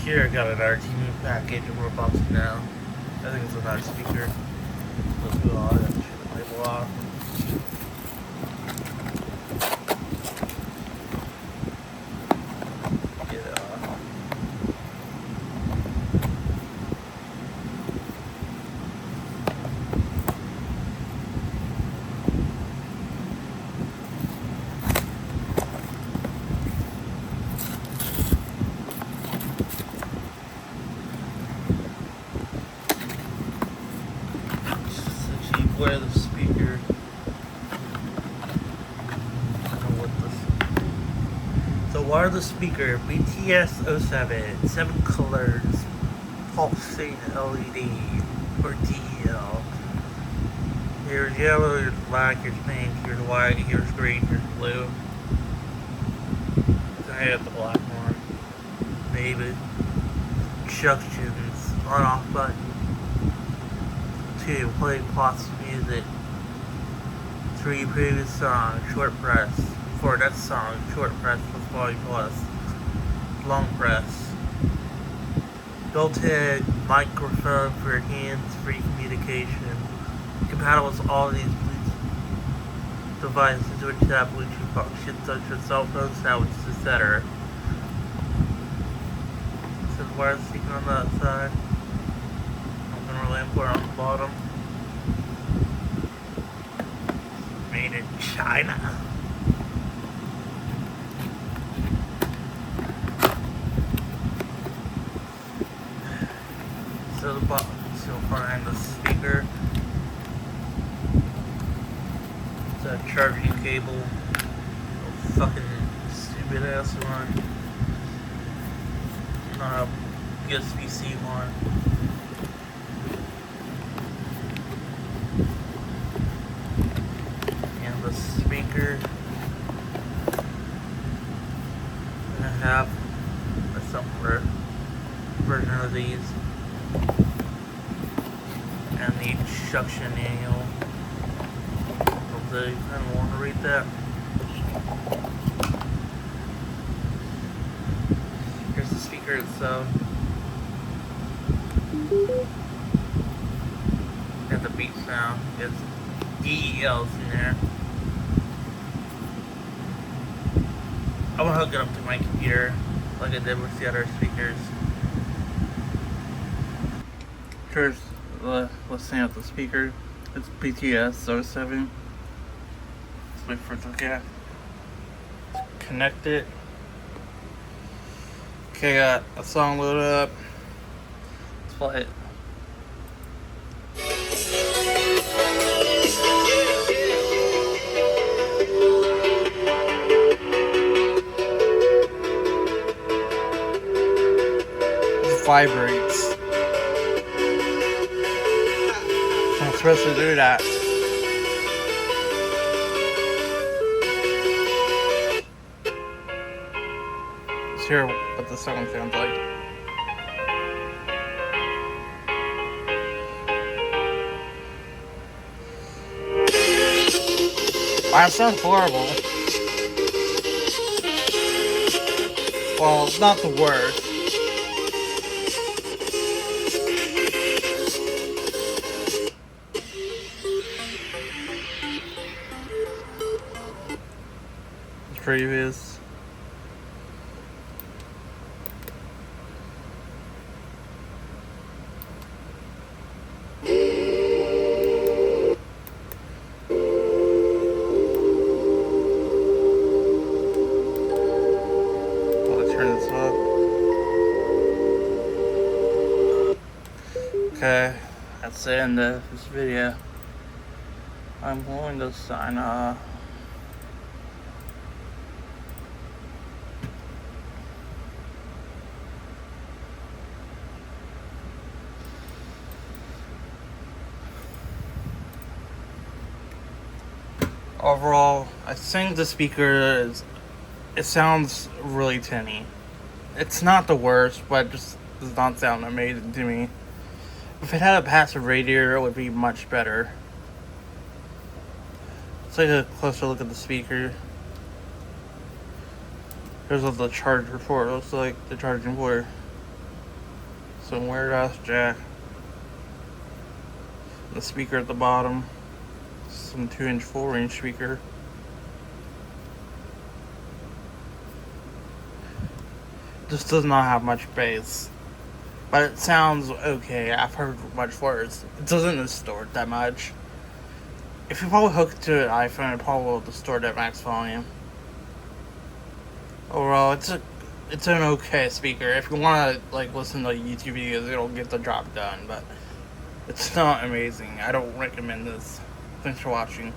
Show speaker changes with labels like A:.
A: Here, I got another Temu package and we're boxing now. I think it's another speaker. Let's do all that shit label off. Get it off. Where the speaker, so wireless speaker BTS-07, 7 colors, pulsing LED or DEL. Here's yellow, here's black, here's pink, here's white, here's green, here's blue. So I have the black one. Maybe instructions, on-off button. 2. Play pause music. 3. Previous song, short press. 4. Next song, short press plus volume plus. Long press. Built-in microphone for hands-free communication. Compatible with all of these Bluetooth devices which have Bluetooth functions such as cell phones, tablets, etc. It says wireless speaker on that side. Lamp on the bottom. Made in China. So the bottom, so find the speaker. It's a charging cable. A fucking stupid ass one. Not a USB-C one. Speaker, and I have a simpler version of these, and the instruction manual. Hopefully, I don't want to read that. Here's the speaker itself, and the beat sound. It's DELs in there. I'm gonna hook it up to my computer like I did with the other speakers. Here's the listing of the speaker. It's BTS-07. Let's wait for it to look at. Connect it. Okay, got a song loaded up. Let's play it. Vibrates. I'm supposed to do that. Let's hear what the song sounds like. Wow, it sounds horrible. Well, it's not the worst. Previous. I'll turn this up. Okay, that's the end of this video. I'm going to sign off. Overall, I think the speaker it sounds really tinny. It's not the worst, but it just does not sound amazing to me. If it had a passive radiator, it would be much better. Let's take a closer look at the speaker. Here's what the charger for it looks like. The charging port. Some weird ass jack. The speaker at the bottom. Some 2-inch full range speaker. Just does not have much bass. But it sounds okay. I've heard much worse. It doesn't distort that much. If you probably hook it to an iPhone, it probably will distort at max volume. Overall, it's an okay speaker. If you want to like listen to YouTube videos, it'll get the job done. But it's not amazing. I don't recommend this. Thanks for watching.